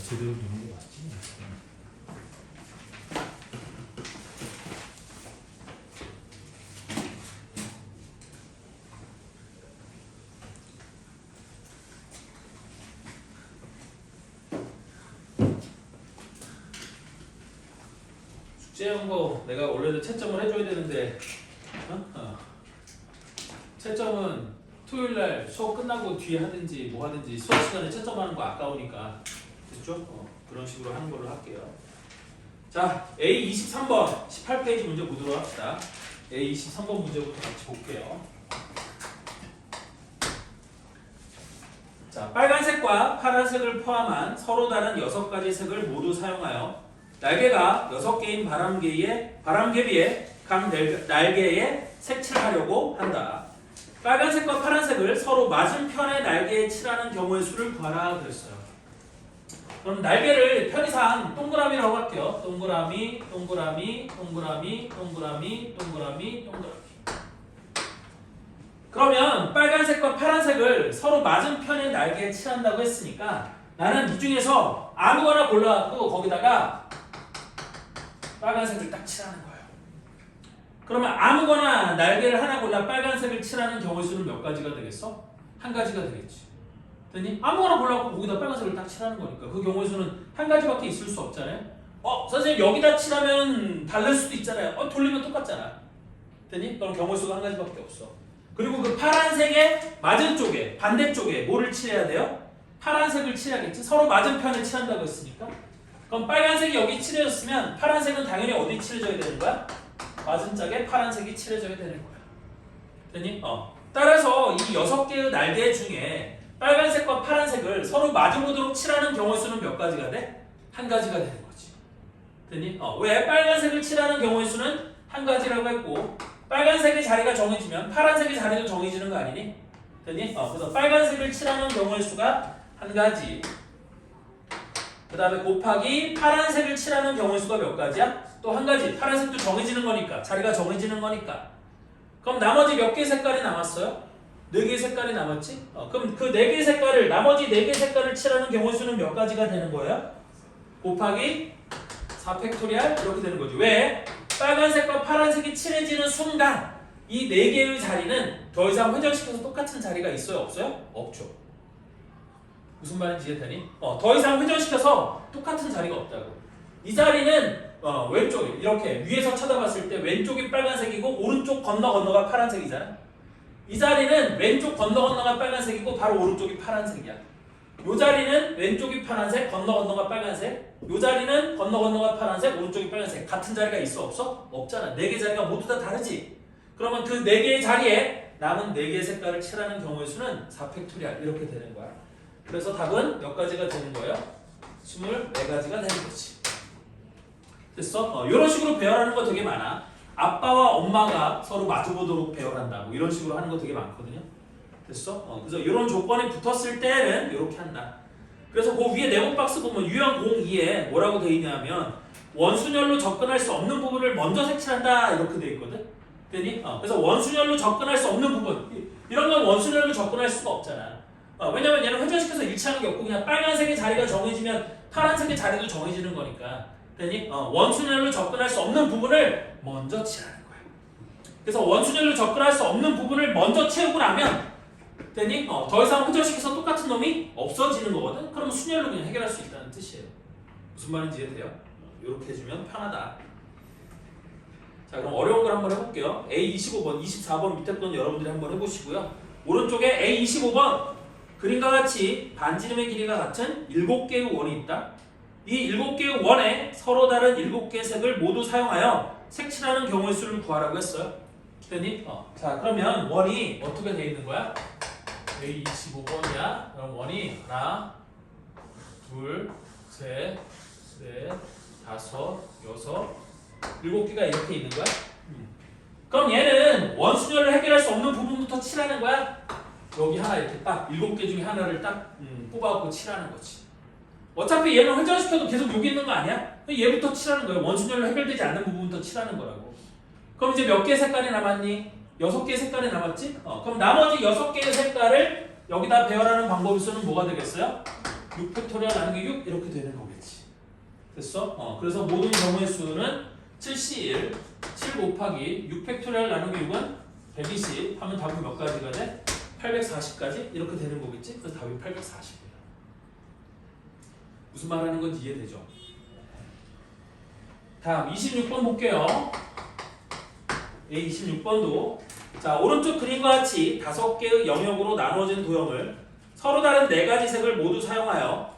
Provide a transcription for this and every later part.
제대로 누른 게 맞지? 숙제한 거 내가 원래도 채점을 해줘야 되는데 채점은 토요일날 수업 끝나고 뒤에 하든지 뭐 하든지 수업 시간에 채점하는 거 아까우니까 됐죠? 그런 식으로 하는 걸로 할게요. 자, A 23번 18페이지 문제 보도록 합시다. A 23번 문제부터 같이 볼게요. 자, 빨간색과 파란색을 포함한 서로 다른 6가지 색을 모두 사용하여 날개가 6개인 바람개비에 각 날개에 색칠하려고 한다. 빨간색과 파란색을 서로 맞은편의 날개에 칠하는 경우의 수를 구하라 그랬어요. 그럼 날개를 편의상 동그라미라고 할게요. 동그라미, 동그라미, 동그라미, 동그라미, 동그라미, 동그라미. 그러면 빨간색과 파란색을 서로 맞은편의 날개에 칠한다고 했으니까 나는 이 중에서 아무거나 골라갖고 거기다가 빨간색을 딱 칠하는 거예요. 그러면 아무거나 날개를 하나 골라 빨간색을 칠하는 경우의 수는 몇 가지가 되겠어? 한 가지가 되겠지. 됐니? 아무거나 골라갖고 거기다 빨간색을 딱 칠하는 거니까 그 경우의 수는 한 가지밖에 있을 수 없잖아요. 선생님 여기다 칠하면 다를 수도 있잖아요. 돌리면 똑같잖아. 됐니? 그럼 경우의 수가 한 가지밖에 없어. 그리고 그 파란색의 맞은 쪽에 반대쪽에 뭐를 칠해야 돼요? 파란색을 칠해야겠지. 서로 맞은편에 칠한다고 했으니까. 그럼 빨간색이 여기 칠해졌으면 파란색은 당연히 어디 칠해져야 되는 거야? 맞은 짝에 파란색이 칠해져야 되는 거야. 됐니? 따라서 이 6개의 날개 중에 빨간색과 파란색을 서로 마주보도록 칠하는 경우의 수는 몇 가지가 돼? 한 가지가 되는 거지. 됐니? 왜 빨간색을 칠하는 경우의 수는 한 가지라고 했고 빨간색의 자리가 정해지면 파란색의 자리도 정해지는 거 아니니? 됐니? 그래서 빨간색을 칠하는 경우의 수가 한 가지. 그 다음에 곱하기 파란색을 칠하는 경우의 수가 몇 가지야? 또 한 가지. 파란색도 정해지는 거니까. 자리가 정해지는 거니까. 그럼 나머지 몇 개의 색깔이 남았어요? 4개의 색깔이 남았지? 그럼 그 4개의 색깔을 나머지 4개의 색깔을 칠하는 경우의 수는 몇 가지가 되는 거예요? 곱하기 4팩토리얼 이렇게 되는 거지. 왜? 빨간색과 파란색이 칠해지는 순간 이 4개의 자리는 더 이상 회전시켜서 똑같은 자리가 있어요? 없어요? 없죠. 무슨 말인지 이해되니? 더 이상 회전시켜서 똑같은 자리가 없다고. 이 자리는 왼쪽에 이렇게 위에서 쳐다봤을 때 왼쪽이 빨간색이고 오른쪽 건너가 파란색이잖아. 이 자리는 왼쪽 건너가 빨간색이고 바로 오른쪽이 파란색이야. 이 자리는 왼쪽이 파란색, 건너가 빨간색. 이 자리는 건너가 파란색, 오른쪽이 빨간색. 같은 자리가 있어 없어? 없잖아. 4개 자리가 모두 다 다르지. 그러면 그 4개의 자리에 남은 4개의 색깔을 칠하는 경우의 수는 4팩토리얼 이렇게 되는 거야. 그래서 답은 몇 가지가 되는 거예요? 24가지가 되는 거지. 됐어? 이런 식으로 배열하는 거 되게 많아. 아빠와 엄마가 서로 마주보도록 배열한다. 뭐 이런 식으로 하는 거 되게 많거든요. 됐어? 그래서 이런 조건이 붙었을 때는 이렇게 한다. 그래서 그 위에 네모 박스 보면 유형 02에 뭐라고 돼 있냐면 원순열로 접근할 수 없는 부분을 먼저 색칠한다 이렇게 돼 있거든. 되니? 그래서 원순열로 접근할 수 없는 부분 이런 건 원순열로 접근할 수가 없잖아. 왜냐면 얘는 회전시켜서 일치하는 게 없고 그냥 빨간색의 자리가 정해지면 파란색의 자리도 정해지는 거니까. 되니? 원순열로 접근할 수 없는 부분을 먼저 칠하는 거야. 그래서 원순열로 접근할 수 없는 부분을 먼저 채우고 나면 되니? 더 이상 회전시켜서 똑같은 놈이 없어지는 거거든. 그럼 순열로 그냥 해결할 수 있다는 뜻이에요. 무슨 말인지 이해돼요? 이렇게 해주면 편하다. 자, 그럼 어려운 걸 한번 해볼게요. A25번, 24번 밑에 건 여러분들이 한번 해보시고요. 오른쪽에 A25번 그림과 같이 반지름의 길이가 같은 7개의 원이 있다. 이 7개의 원에 서로 다른 7개의 색을 모두 사용하여 색칠하는 경우의 수를 구하라고 했어요. 됐니? 자, 그러면 원이 어떻게 되어 있는 거야? A25번이야. 그럼 원이 하나, 둘, 셋, 넷, 다섯, 여섯, 7개가 이렇게 있는 거야? 그럼 얘는 원순열을 해결할 수 없는 부분부터 칠하는 거야? 여기 하나 이렇게 딱 7개 중에 하나를 딱 뽑아갖고 칠하는 거지. 어차피 얘는 회전시켜도 계속 여기 있는 거 아니야? 얘부터 칠하는 거야. 원순열로 해결되지 않는 부분부터 칠하는 거라고. 그럼 이제 몇 개의 색깔이 남았니? 6개의 색깔이 남았지? 그럼 나머지 6개의 색깔을 여기다 배열하는 방법의 수는 뭐가 되겠어요? 6팩토리얼 나누기 6 이렇게 되는 거겠지. 됐어? 그래서 모든 경우의 수는 71, 7 곱하기 6팩토리얼 나누기 6은 120 하면 답이 몇 가지가 돼? 840까지 이렇게 되는 거겠지? 그래서 답이 840이야. 무슨 말하는 건지 이해되죠? 다음 26번 볼게요. 이 26번도 자 오른쪽 그림과 같이 5개의 영역으로 나누어진 도형을 서로 다른 4가지 색을 모두 사용하여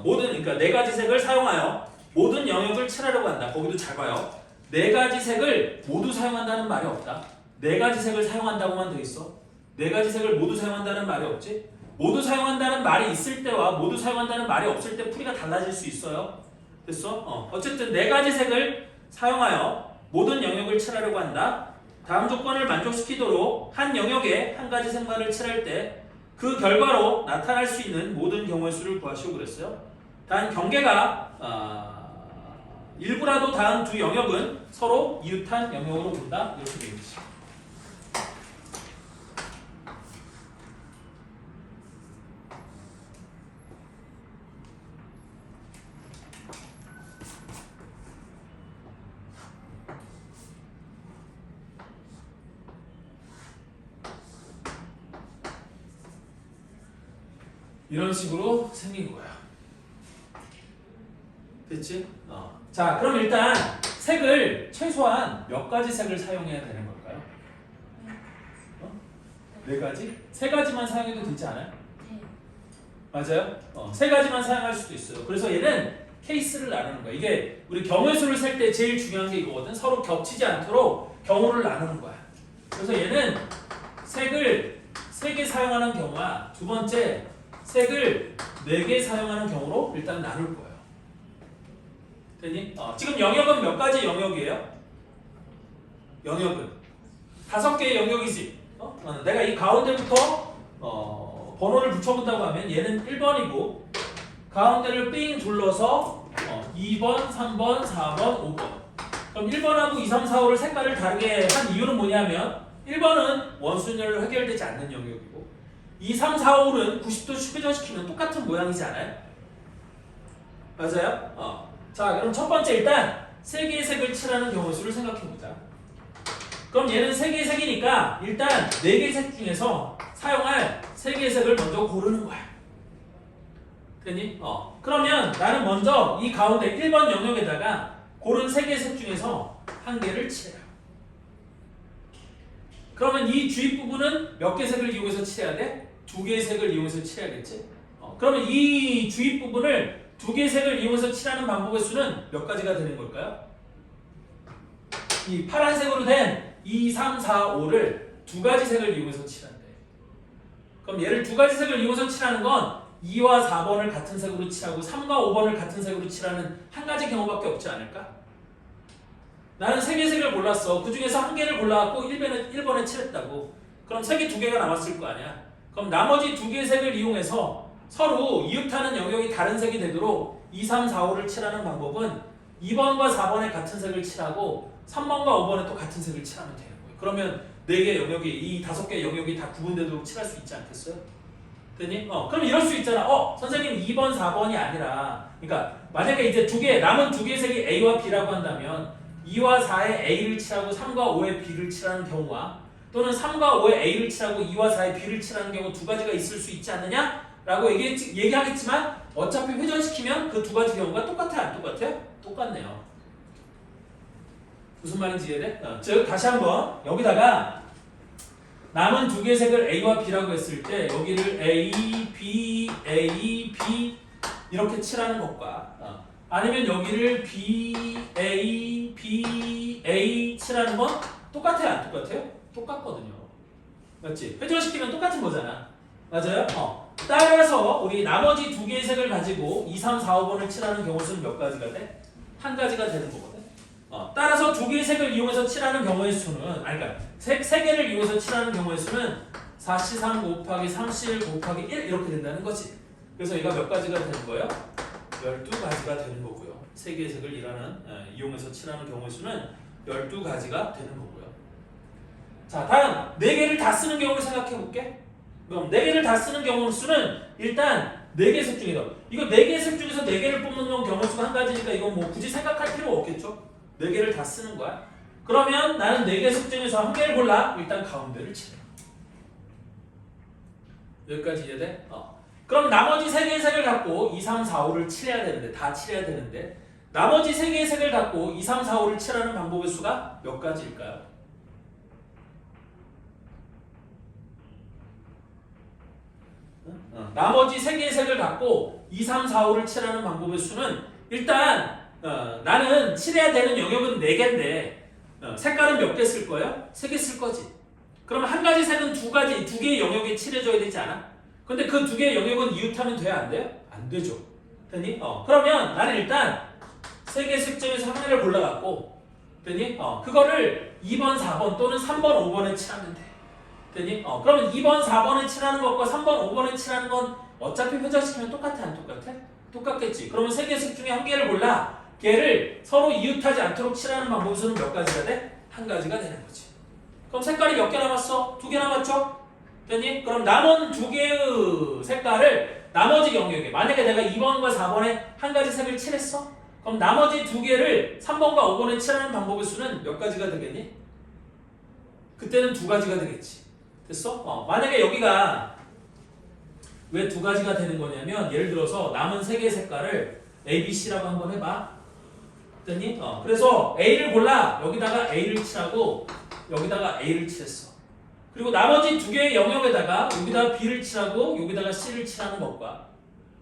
그러니까 4가지 색을 사용하여 모든 영역을 칠하려고 한다. 거기도 잘 봐요. 4가지 색을 모두 사용한다는 말이 없다. 4가지 색을 사용한다고만 돼 있어. 4가지 색을 모두 사용한다는 말이 없지. 모두 사용한다는 말이 있을 때와 모두 사용한다는 말이 없을 때 풀이가 달라질 수 있어요. 됐어? 어쨌든 4가지 색을 사용하여 모든 영역을 칠하려고 한다. 다음 조건을 만족시키도록 한 영역에 한 가지 색만을 칠할 때 그 결과로 나타날 수 있는 모든 경우의 수를 구하시오 그랬어요. 단 경계가 일부라도 다음 두 영역은 서로 이웃한 영역으로 본다. 이렇게 되어 있지. 이런 식으로 생긴 거야. 됐지? 자, 그럼 일단 색을 최소한 몇 가지 색을 사용해야 되는 걸까요? 4가지? 3가지만 사용해도 되지 않아요? 네. 맞아요? 3가지만 사용할 수도 있어요. 그래서 얘는 케이스를 나누는 거야. 이게 우리 경우의 수를 셀 때 제일 중요한 게 이거거든. 서로 겹치지 않도록 경우를 나누는 거야. 그래서 얘는 색을 3개 사용하는 경우와 두 번째 색을 4개 사용하는 경우로 일단 나눌 거예요. 됐니? 지금 영역은 몇 가지 영역이에요? 영역은 5개의 영역이지. 내가 이 가운데부터 번호를 붙여본다고 하면 얘는 1번이고 가운데를 삥 둘러서 2번, 3번, 4번, 5번. 그럼 1번하고 2, 3, 4, 5를 색깔을 다르게 한 이유는 뭐냐면 1번은 원순열로 해결되지 않는 영역이고 2, 3, 4, 5는 90도 회전시키면 똑같은 모양이지 않아요? 맞아요? 자, 그럼 첫 번째 일단 3개의 색을 칠하는 경우 수를 생각해보자. 그럼 얘는 3개의 색이니까 일단 4개의 색 중에서 사용할 3개의 색을 먼저 고르는 거야. 됐니? 그러면 나는 먼저 이 가운데 1번 영역에다가 고른 3개의 색 중에서 한 개를 칠해요. 그러면 이 주입 부분은 몇 개의 색을 이용해서 칠해야 돼? 2개의 색을 이용해서 칠해야겠지? 그러면 이 주입 부분을 2개의 색을 이용해서 칠하는 방법의 수는 몇 가지가 되는 걸까요? 이 파란색으로 된 2, 3, 4, 5를 2가지 색을 이용해서 칠한대. 그럼 얘를 2가지 색을 이용해서 칠하는 건 2와 4번을 같은 색으로 칠하고 3과 5번을 같은 색으로 칠하는 한 가지 경우밖에 없지 않을까? 나는 3개의 색을 골랐어. 그 중에서 한 개를 골라갖고 1번에 칠했다고. 그럼 색이 2개가 남았을 거 아니야. 그럼 나머지 2개의 색을 이용해서 서로 이웃하는 영역이 다른 색이 되도록 2, 3, 4, 5를 칠하는 방법은 2번과 4번에 같은 색을 칠하고 3번과 5번에 또 같은 색을 칠하면 되는 거예요. 그러면 4개 영역이, 이 5개 영역이 다 구분되도록 칠할 수 있지 않겠어요? 됐니? 그럼 이럴 수 있잖아. 선생님 2번, 4번이 아니라, 그러니까 만약에 이제 남은 2개의 색이 A와 B라고 한다면 2와 4에 A를 칠하고 3과 5에 B를 칠하는 경우와 또는 3과 5에 A를 칠하고 2와 4에 B를 칠하는 경우 2가지가 있을 수 있지 않느냐? 라고 얘기하겠지만 어차피 회전시키면 그 2가지 경우가 똑같아요? 안 똑같아요? 똑같네요. 무슨 말인지 이해돼? 즉 다시 한번 여기다가 남은 2개의 색을 A와 B라고 했을 때 여기를 A, B, A, B 이렇게 칠하는 것과 아니면 여기를 B, A, B, A 칠하는 건 똑같아요? 안 똑같아요? 똑같거든요. 맞지? 회전시키면 똑같은 거잖아. 맞아요? 따라서 우리 나머지 2개의 색을 가지고 2, 3, 4, 5번을 칠하는 경우 수는 몇 가지가 돼? 한 가지가 되는 거거든. 따라서 2개의 색을 이용해서 칠하는 경우의 수는 그러니까 색 3개를 이용해서 칠하는 경우의 수는 4C3 곱하기 3C1 곱하기 1 이렇게 된다는 거지. 그래서 얘가 몇 가지가 되는 거예요? 12가지가 되는 거고요. 3개의 색을 이용해서 칠하는 경우의 수는 12가지가 되는 거고요. 자, 다음 4개를 다 쓰는 경우를 생각해 볼게. 그럼 4개를 다 쓰는 경우 수는 일단 4개 색 중에서. 이거 4개 색 중에서 4개를 뽑는 건 경우수가 한 가지니까 이건 뭐 굳이 생각할 필요 없겠죠? 4개를 다 쓰는 거야. 그러면 나는 4개 색 중에서 한 개를 골라. 일단 가운데를 칠해. 여기까지 이해돼? 그럼 나머지 3개의 색을 갖고 2, 3, 4, 5를 칠해야 되는데 다 칠해야 되는데 나머지 3개의 색을 갖고 2, 3, 4, 5를 칠하는 방법의 수가 몇 가지일까요? 나머지 3개의 색을 갖고 2, 3, 4, 5를 칠하는 방법의 수는 일단 나는 칠해야 되는 영역은 4개인데 색깔은 몇 개 쓸 거예요? 3개 쓸 거지. 그러면 한 가지 색은 두 개의 영역에 칠해줘야 되지 않아? 근데 그 2개의 영역은 이웃하면 돼요? 안 돼요? 안 되죠. 됐니? 그러면 나는 일단 3개 색 중에서 하나를 골라갖고 됐니? 그거를 2번, 4번 또는 3번, 5번에 칠하면 돼. 됐니? 그러면 2번, 4번에 칠하는 것과 3번, 5번에 칠하는 건 어차피 회전시키면 똑같아, 안 똑같아? 똑같겠지. 그러면 3개 색 중에 한 개를 골라 걔를 서로 이웃하지 않도록 칠하는 방법의 수는 몇 가지가 돼? 한 가지가 되는 거지. 그럼 색깔이 몇 개 남았어? 2개 남았죠? 됐니? 그럼 남은 2개의 색깔을 나머지 영역에 만약에 내가 2번과 4번에 한 가지 색을 칠했어? 그럼 나머지 2개를 3번과 5번에 칠하는 방법의 수는 몇 가지가 되겠니? 그때는 2가지가 되겠지. 됐어? 만약에 여기가 왜 2가지가 되는 거냐면 예를 들어서 남은 3개의 색깔을 A, B, C라고 한번 해봐. 됐니? 그래서 A를 골라 여기다가 A를 칠하고 여기다가 A를 칠했어. 그리고 나머지 2개의 영역에다가 여기다가 B를 칠하고 여기다가 C를 칠하는 것과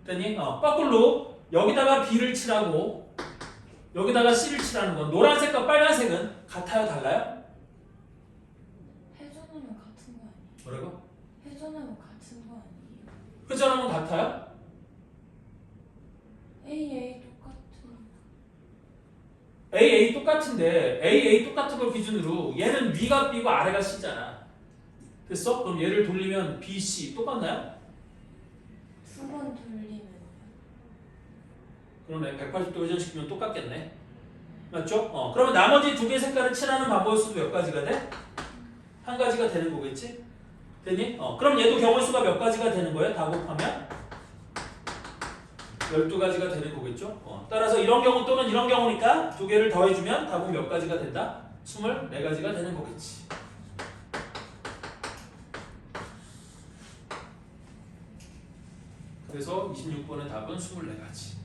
됐니? 거꾸로 여기다가 B를 칠하고 여기다가 C를 칠하는 건 노란색과 빨간색은 같아요? 달라요? 회전하면 같은 거 아니에요? 뭐라고? 회전하면 같은 거 아니에요? 회전하면 같아요? A 똑같은 A 똑같은데 A 똑같은 걸 기준으로 얘는 위가 B고 아래가 C잖아. 됐어? 그럼 얘를 돌리면 B, C 똑같나요? 2번 돌리면 그러네. 180도 회전시키면 똑같겠네. 맞죠? 그러면 나머지 2개의 색깔을 칠하는 방법의 수도 몇 가지가 돼? 한 가지가 되는 거겠지? 됐니? 그럼 얘도 경우의 수가 몇 가지가 되는 거예요? 다 곱하면? 12가지가 되는 거겠죠? 따라서 이런 경우 또는 이런 경우니까 2개를 더해주면 답은 몇 가지가 된다? 24가지가 되는 거겠지. 그래서 26번의 답은 24가지.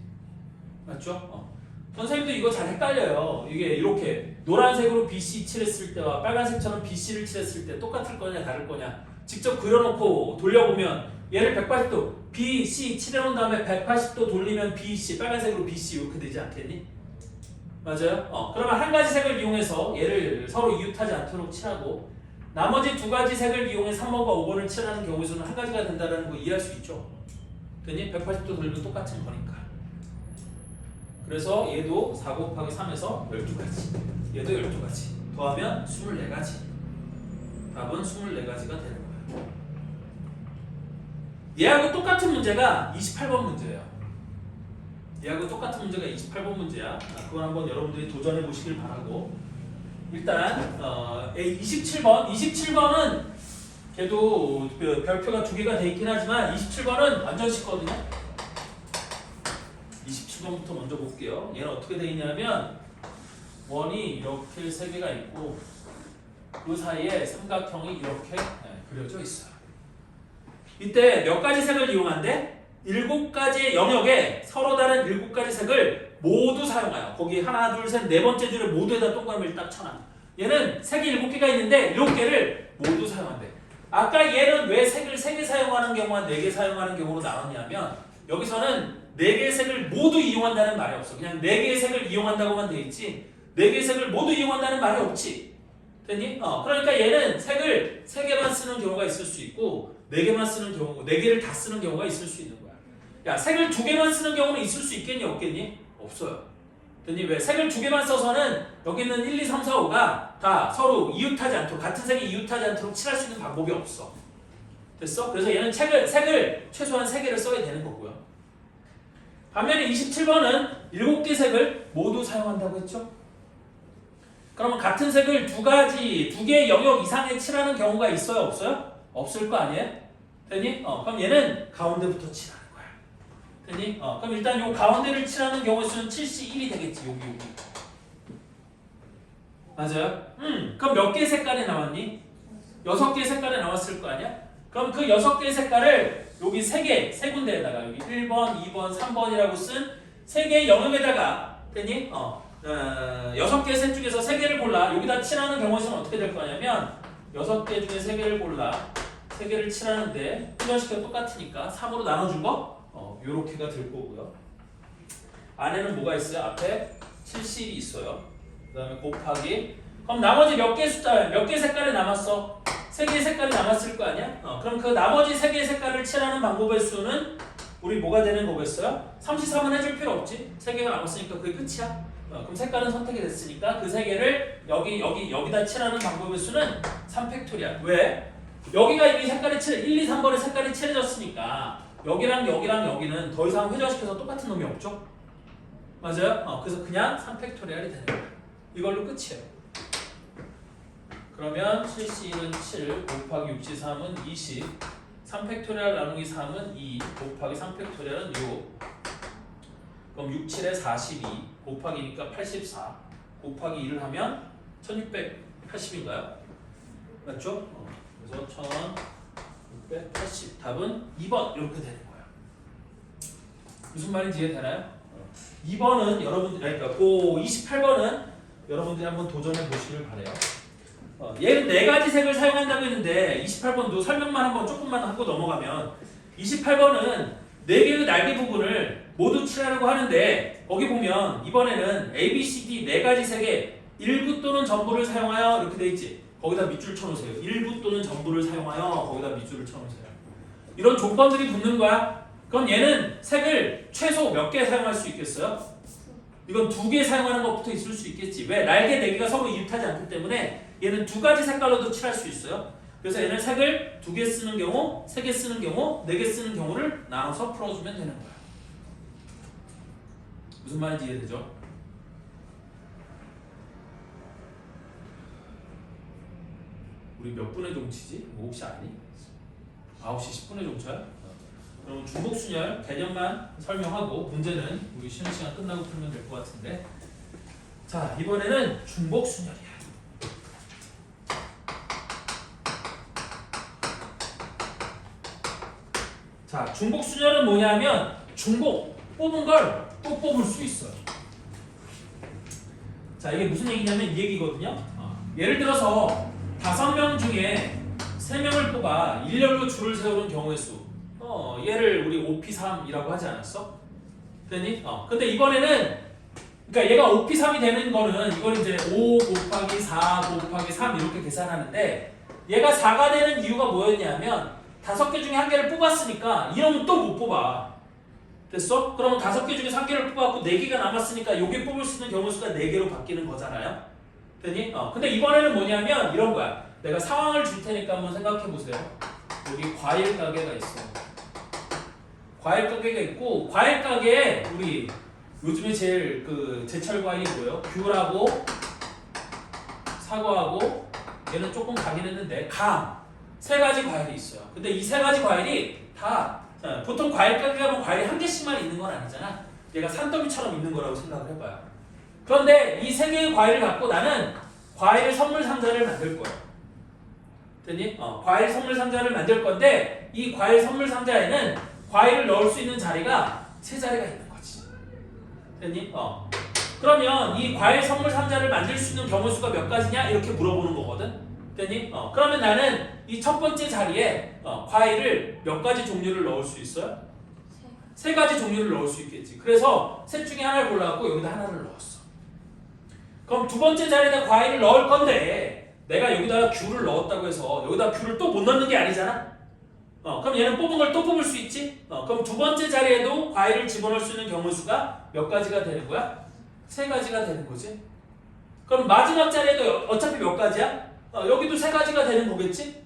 맞죠? 선생님도 이거 잘 헷갈려요. 이게 이렇게 노란색으로 BC 칠했을 때와 빨간색처럼 BC를 칠했을 때 똑같을 거냐 다를 거냐 직접 그려놓고 돌려보면 얘를 180도 BC 칠해놓은 다음에 180도 돌리면 BC 빨간색으로 BC 이렇게 되지 않겠니? 맞아요? 그러면 한 가지 색을 이용해서 얘를 서로 이웃하지 않도록 칠하고 나머지 2가지 색을 이용해 3번과 5번을 칠하는 경우의 수는 한 가지가 된다는 거 이해할 수 있죠? 됐니? 180도 돌리면 똑같은 거니까. 그래서 얘도 4 곱하기 3에서 12가지. 얘도 12가지. 더하면 24가지. 답은 24가지가 되는 거예요. 얘하고 똑같은 문제가 28번 문제예요. 얘하고 똑같은 문제가 28번 문제야. 그건 한번 여러분들이 도전해 보시길 바라고. 일단 27번은 걔도 별표가 2개가 돼 있긴 하지만 27번은 완전 쉽거든요. 27번부터 먼저 볼게요. 얘는 어떻게 돼 있냐면 원이 이렇게 3개가 있고 그 사이에 삼각형이 이렇게 그려져 있어요. 이때 몇 가지 색을 이용한대? 7가지의 영역에 서로 다른 7가지 색을 모두 사용해요. 거기 하나, 둘, 셋, 네 번째 줄에 모두에다 동그라미를 딱 쳐놔. 얘는 색이 7개가 있는데 7개를 모두 사용한대. 아까 얘는 왜 색을 3개 사용하는 경우와 4개 사용하는 경우로 나눴냐면 여기서는 4개의 색을 모두 이용한다는 말이 없어. 그냥 4개의 색을 이용한다고만 돼 있지 4개의 색을 모두 이용한다는 말이 없지. 됐니? 그러니까 얘는 색을 3개만 쓰는 경우가 있을 수 있고 4개만 쓰는 경우, 4개를 다 쓰는 경우가 있을 수 있는 거야. 야, 색을 2개만 쓰는 경우는 있을 수 있겠니? 없겠니? 없어요. 됐니? 왜? 색을 2개만 써서는 여기 있는 1, 2, 3, 4, 5가 다 서로 이웃하지 않도록 같은 색이 이웃하지 않도록 칠할 수 있는 방법이 없어. 됐어? 그래서 얘는 색을 최소한 3개를 써야 되는 거고요. 반면에 27번은 7개 색을 모두 사용한다고 했죠? 그러면 같은 색을 2개의 영역 이상에 칠하는 경우가 있어요? 없어요? 없을 거 아니에요? 됐니? 그럼 얘는 가운데부터 칠하는 거야. 됐니? 그럼 일단 요 가운데를 칠하는 경우의 수는 7C1이 되겠지. 여기. 맞아요? 그럼 몇 개의 색깔이 남았니? 6개의 색깔이 남았을 거 아니야? 그럼 그 6개의 색깔을 여기 세 군데에다가 여기 1번, 2번, 3번이라고 쓴 3개의 영역에다가 됐니? 6개의 색 중에서 3개를 골라. 여기다 칠하는 경우의 수는 어떻게 될 거냐면 6개 중에 3개를 골라. 3개를 칠하는데 회전시켜 똑같으니까 3으로 나눠준 거 요렇게가 될 거고요. 안에는 뭐가 있어요? 앞에 7C1이 있어요. 그 다음에 곱하기 그럼 나머지 몇 개의 숫자, 몇 개의 색깔이 남았어? 3개의 색깔이 남았을 거 아니야? 그럼 그 나머지 3개의 색깔을 칠하는 방법의 수는 우리 뭐가 되는 거겠어요? 33은 해줄 필요 없지. 3개가 남았으니까 그게 끝이야. 그럼 색깔은 선택이 됐으니까 그 3개를 여기다 칠하는 방법의 수는 3팩토리얼. 왜? 여기가 이미 색깔이 1, 2, 3번의 색깔이 칠해졌으니까 여기랑 여기는 더 이상 회전시켜서 똑같은 놈이 없죠? 맞아요? 그래서 그냥 3팩토리얼이 되는 거예요. 이걸로 끝이에요. 그러면 7C1은 7 곱하기 6C3은 20 3팩토리얼 나누기 3은 2 곱하기 3팩토리얼은 6 그럼 6, 7에 42 곱하기니까 84 곱하기 2를 하면 1680인가요? 맞죠? 그래서 1680 답은 2번 이렇게 되는 거예요. 무슨 말인지 이해되나요? 2번은 여러분들 그러니까 그 28번은 여러분들이 한번 도전해 보시길 바래요. 얘는 4가지 색을 사용한다고 했는데 28번도 설명만 한번 조금만 하고 넘어가면 28번은 4개의 날개 부분을 모두 칠하려고 하는데 거기 보면 이번에는 A, B, C, D 4가지 색의 일부 또는 전부를 사용하여 이렇게 돼 있지. 거기다 밑줄 쳐놓으세요. 일부 또는 전부를 사용하여 거기다 밑줄을 쳐놓으세요. 이런 조건들이 붙는 거야. 그럼 얘는 색을 최소 몇 개 사용할 수 있겠어요? 이건 2개 사용하는 것부터 있을 수 있겠지. 왜? 날개 4개가 서로 이웃하지 않기 때문에 얘는 2가지 색깔로도 칠할 수 있어요. 그래서 얘는 색을 2개 쓰는 경우, 3개 쓰는 경우, 4개 쓰는 경우를 나눠서 풀어주면 되는 거야. 무슨 말인지 이해되죠? 우리 몇 분의 종치지? 뭐 혹시 아니? 9시 10분의 종쳐요? 그럼 중복순열 개념만 설명하고 문제는 우리 쉬는 시간 끝나고 풀면 될 것 같은데 자 이번에는 중복순열이야. 자 중복순열은 뭐냐면 중복 뽑은 걸 또 뽑을 수 있어요. 자 이게 무슨 얘기냐면 이 얘기거든요. 예를 들어서 5명 중에 3명을 뽑아 일렬로 줄을 세우는 경우의 수 얘를 우리 OP3이라고 하지 않았어? 됐니? 근데 이번에는 그러니까 얘가 OP3이 되는 거는 이걸 이제 5 곱하기 4 곱하기 3 이렇게 계산하는데 얘가 4가 되는 이유가 뭐였냐면 5개 중에 1개를 뽑았으니까 이러면 또 못 뽑아. 됐어? 그러면 5개 중에 3개를 뽑았고 4개가 남았으니까 요게 뽑을 수 있는 경우 수가 4개로 바뀌는 거잖아요. 됐니? 근데 이번에는 뭐냐면 이런 거야. 내가 상황을 줄 테니까 한번 생각해 보세요. 여기 과일 가게가 있어. 과일 가게가 있고 과일 가게에 우리 요즘에 제일 그 제철 과일이 뭐예요? 귤하고 사과하고 얘는 조금 가긴 했는데 감 3가지 과일이 있어요. 근데 이 3가지 과일이 다 보통 과일 가게 가면 과일이 1개씩만 있는 건 아니잖아. 얘가 산더미처럼 있는 거라고 생각을 해봐요. 그런데 이 3개의 과일을 갖고 나는 과일 선물 상자를 만들 거야. 됐니? 과일 선물 상자를 만들 건데 이 과일 선물 상자에는 과일을 넣을 수 있는 자리가 3자리가 있는 거지. 됐니? 그러면 이 과일 선물 상자를 만들 수 있는 경우 수가 몇 가지냐? 이렇게 물어보는 거거든. 됐니? 그러면 나는 이 첫 번째 자리에 과일을 몇 가지 종류를 넣을 수 있어요? 3가지 종류를 넣을 수 있겠지. 그래서 셋 중에 하나를 골라갖고 여기다 하나를 넣었어. 그럼 두 번째 자리에다 과일을 넣을 건데 내가 여기다가 귤을 넣었다고 해서 여기다 귤을 또 못 넣는 게 아니잖아. 그럼 얘는 뽑은 걸 또 뽑을 수 있지. 그럼 두 번째 자리에도 과일을 집어넣을 수 있는 경우 수가 몇 가지가 되는 거야? 3가지가 되는 거지. 그럼 마지막 자리에도 어차피 몇 가지야? 여기도 3가지가 되는 거겠지?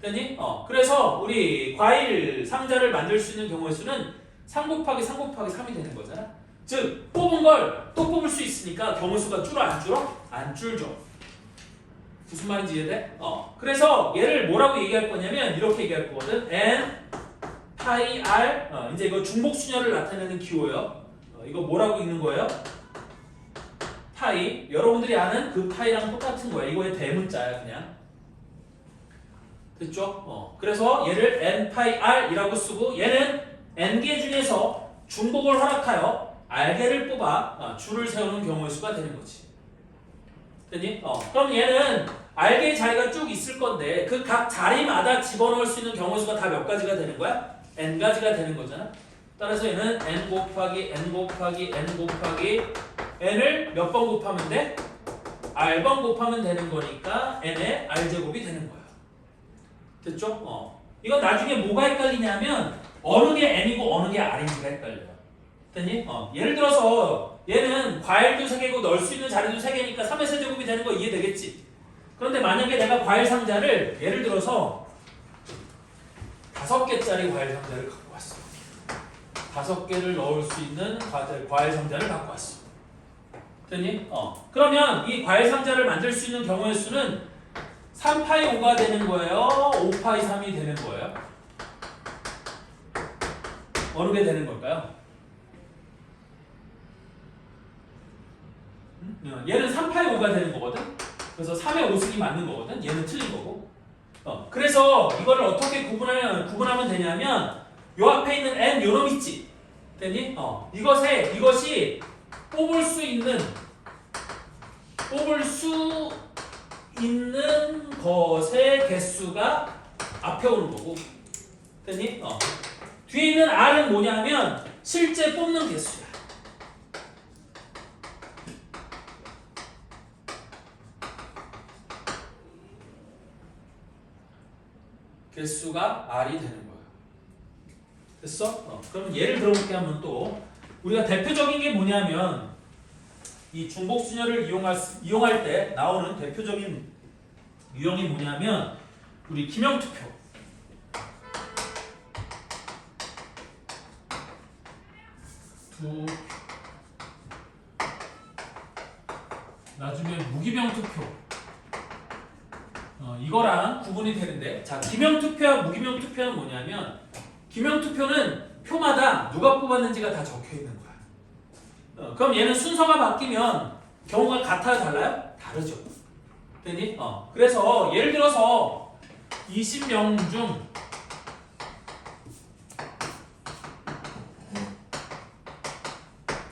됐니? 그래서 우리 과일 상자를 만들 수 있는 경우의 수는 3 곱하기 3 곱하기 3이 되는 거잖아. 즉 뽑은 걸 또 뽑을 수 있으니까 경우 수가 줄어 안 줄어? 안 줄죠. 무슨 말인지 이해돼? 그래서 얘를 뭐라고 얘기할 거냐면 이렇게 얘기할 거거든. n 파이 r 이제 이거 중복 순열을 나타내는 기호예요. 이거 뭐라고 읽는 거예요? 파이. 여러분들이 아는 그 파이랑 똑같은 거예요. 이거의 대문자야 그냥. 됐죠? 그래서 얘를 n 파이 r이라고 쓰고 얘는 n개 중에서 중복을 허락하여 r개를 뽑아 줄을 세우는 경우의 수가 되는 거지. 됐니? 그럼 얘는 r개의 자리가 쭉 있을 건데 그 각 자리마다 집어넣을 수 있는 경우의 수가 다 몇 가지가 되는 거야? n가지가 되는 거잖아. 따라서 얘는 n 곱하기 n 곱하기 n 곱하기 n을 몇 번 곱하면 돼? r번 곱하면 되는 거니까 n의 r제곱이 되는 거야. 됐죠? 이건 나중에 뭐가 헷갈리냐면 어느 게 n이고 어느 게 r인지가 헷갈려요. 됐니? 예를 들어서 얘는 과일도 3개고 넣을 수 있는 자리도 3개니까 3의 세제곱이 되는 거 이해되겠지? 그런데 만약에 내가 과일 상자를 예를 들어서 5개짜리 과일 상자를 갖고 왔어. 5개를 넣을 수 있는 과일 상자를 갖고 왔어. 됐니? 그러면 이 과일 상자를 만들 수 있는 경우의 수는 3파이 5가 되는 거예요? 5파이 3이 되는 거예요? 어느 게 되는 걸까요? 얘는 3파이 5가 되는 거거든? 그래서 3의 5승이 맞는 거거든? 얘는 틀린 거고. 그래서 이거를 어떻게 구분하면 되냐면 요 앞에 있는 n 요놈 있지? 됐니? 이것이 뽑을 수 있는 것의 개수가 앞에 오는 거고. 됐니? 뒤에 있는 r은 뭐냐면 실제 뽑는 개수야. 개수가 r이 되는 거야. 됐어? 그럼 예를 들어볼게 하면 또 우리가 대표적인 게 뭐냐면 이 중복순열을 이용할 때 나오는 대표적인 유형이 뭐냐면 우리 기명투표. 나중에 무기명투표. 이거랑 구분이 되는데, 자, 기명투표와 무기명투표는 뭐냐면 기명투표는 표마다 누가 뽑았는지가 다 적혀 있는 거야. 그럼 얘는 순서가 바뀌면 경우가 같아요, 달라요? 다르죠. 되니? 그래서 예를 들어서 20명 중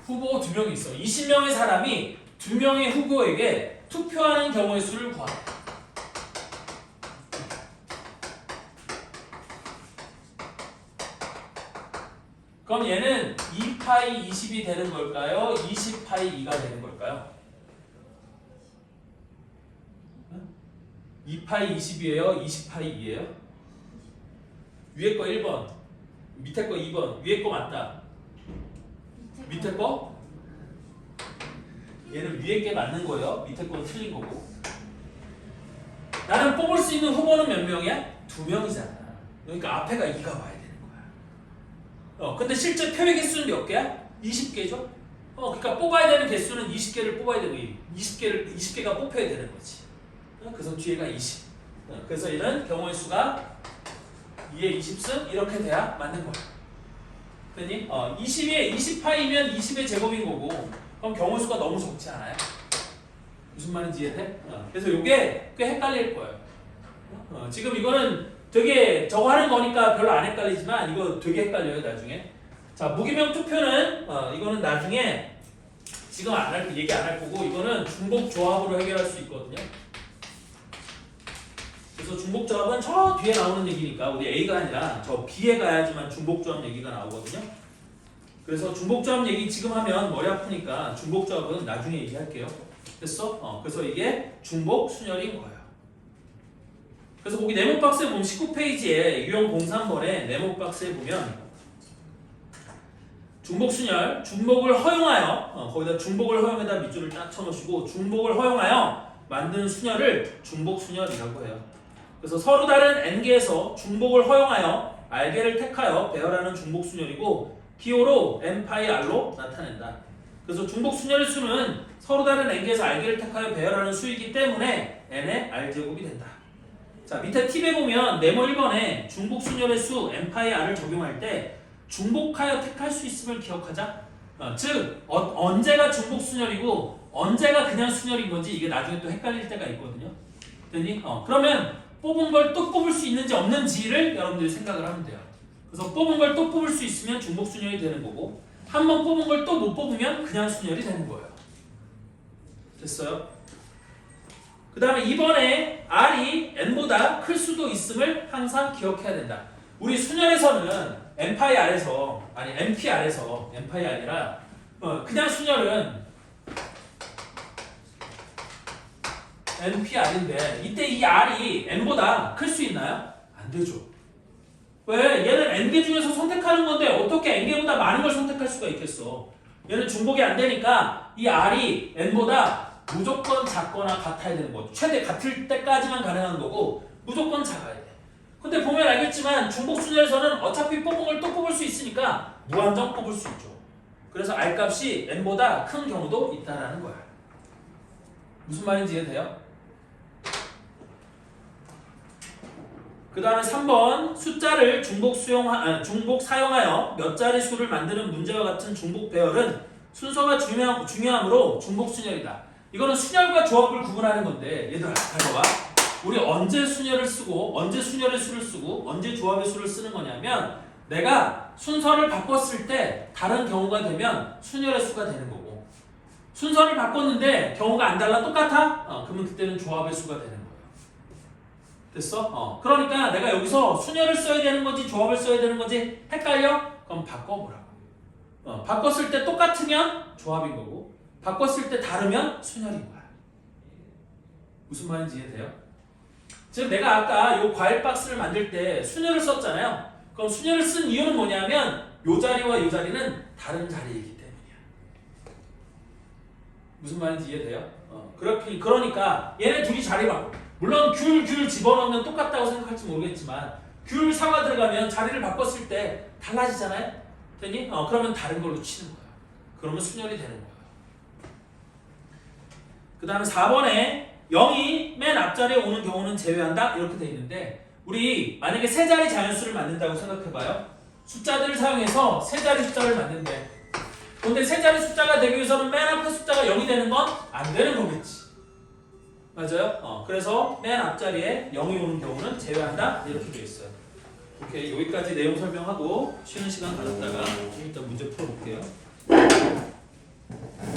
후보 2명이 있어. 20명의 사람이 2명의 후보에게 투표하는 경우의 수를 구하라. 그럼 얘는 2파이 20이 되는 걸까요? 20파이 2가 되는 걸까요? 2파이 20이에요? 20파이 2예요? 위에 거 1번, 밑에 거 2번, 위에 거 맞다. 밑에 거? 얘는 위에 게 맞는 거예요. 밑에 건 틀린 거고. 나는 뽑을 수 있는 후보는 몇 명이야? 2명이잖아. 그러니까 앞에가 2가 와야 되는 거야. 근데 실제 표의 개수는 몇 개야? 20개죠? 그러니까 뽑아야 되는 개수는 20개를 뽑아야 되고 20개가 뽑혀야 되는 거지. 그래서 뒤에가 20. 그래서 이런 경우의 수가 2에 20승 이렇게 돼야 맞는 거야. 됐니? 20에 20파이면 20의 제곱인 거고, 그럼 경우의 수가 너무 적지 않아요? 무슨 말인지 이해돼? 그래서 이게 꽤 헷갈릴 거예요. 지금 이거는 되게 저거 하는 거니까 별로 안 헷갈리지만 이거 되게 헷갈려요 나중에. 자, 무기명 투표는 이거는 나중에 지금 얘기 안 할 거고, 이거는 중복 조합으로 해결할 수 있거든요. 그래서 중복 조합은 저 뒤에 나오는 얘기니까 우리 A가 아니라 저 B에 가야지만 중복 조합 얘기가 나오거든요. 그래서 중복 조합 얘기 지금 하면 머리 아프니까 중복 조합은 나중에 얘기할게요. 됐어? 그래서 이게 중복 순열인 거예요. 그래서 거기 네모 박스에 보면 19페이지에 유형 03번에 네모 박스에 보면 중복 순열, 중복을 허용하여 거기다 중복을 허용에다 밑줄을 딱 쳐놓으시고 중복을 허용하여 만든 순열을 중복 순열이라고 해요. 그래서 서로 다른 n개에서 중복을 허용하여 r개를 택하여 배열하는 중복 순열이고 기호로 n파이 r로 나타낸다. 그래서 중복 순열의 수는 서로 다른 n개에서 r개를 택하여 배열하는 수이기 때문에 n의 r제곱이 된다. 자, 밑에 팁에 보면 네모 1번에 중복 순열의 수 n파이 r을 적용할 때 중복하여 택할 수 있음을 기억하자. 즉 언제가 중복 순열이고 언제가 그냥 순열인 건지 이게 나중에 또 헷갈릴 때가 있거든요. 됐니? 그러면 뽑은 걸 또 뽑을 수 있는지 없는지를 여러분들이 생각을 하면 돼요. 그래서 뽑은 걸 또 뽑을 수 있으면 중복 순열이 되는 거고 한 번 뽑은 걸 또 못 뽑으면 그냥 순열이 되는 거예요. 됐어요? 그 다음에 이번에 r이 n보다 클 수도 있음을 항상 기억해야 된다. 우리 순열에서는 n파이 r에서 아니 np r에서 n파이 r이라 그냥 순열은 np r인데 이때 이 r이 n보다 클 수 있나요? 안 되죠. 왜? 얘는 n개 중에서 선택하는 건데 어떻게 n개보다 많은 걸 선택할 수가 있겠어. 얘는 중복이 안 되니까 이 r이 n보다 무조건 작거나 같아야 되는 거죠. 최대 같을 때까지만 가능한 거고 무조건 작아야 돼. 근데 보면 알겠지만 중복 순열에서는 어차피 뽑은 걸 또 뽑을 수 있으니까 무한정 뽑을 수 있죠. 그래서 r 값이 n보다 큰 경우도 있다라는 거야. 무슨 말인지 이해돼요? 그 다음에 3번 숫자를 중복 사용하여 몇 자리 수를 만드는 문제와 같은 중복 배열은 순서가 중요하므로 중복 순열이다. 이거는 순열과 조합을 구분하는 건데 얘들아 잘 봐봐. 우리 언제 순열을 쓰고 언제 순열의 수를 쓰고 언제 조합의 수를 쓰는 거냐면 내가 순서를 바꿨을 때 다른 경우가 되면 순열의 수가 되는 거고 순서를 바꿨는데 경우가 안 달라 똑같아? 그러면 그때는 조합의 수가 되는 거예요. 됐어? 그러니까 내가 여기서 순열을 써야 되는 건지 조합을 써야 되는 건지 헷갈려? 그럼 바꿔보라고. 바꿨을 때 똑같으면 조합인 거고 바꿨을 때 다르면 순열인 거야. 무슨 말인지 이해돼요? 지금 내가 아까 요 과일 박스를 만들 때 순열을 썼잖아요. 그럼 순열을 쓴 이유는 뭐냐면 요 자리와 요 자리는 다른 자리이기 때문이야. 무슨 말인지 이해돼요? 그러니까 얘네 둘이 자리 바꿔. 물론 귤 집어넣으면 똑같다고 생각할지 모르겠지만 귤 사과 들어가면 자리를 바꿨을 때 달라지잖아요. 됐니? 그러면 다른 걸로 치는 거야. 그러면 순열이 되는 거야. 그 다음에 4번에 0이 맨 앞자리에 오는 경우는 제외한다 이렇게 돼 있는데 우리 만약에 세 자리 자연수를 만든다고 생각해봐요. 숫자들을 사용해서 세 자리 숫자를 만든대. 근데 세 자리 숫자가 되기 위해서는 맨 앞에 숫자가 0이 되는 건 안 되는 거겠지. 맞아요? 그래서 맨 앞자리에 0이 오는 경우는 제외한다 이렇게 돼 있어요. 오케이, 여기까지 내용 설명하고 쉬는 시간 가졌다가 좀 이따 문제 풀어볼게요.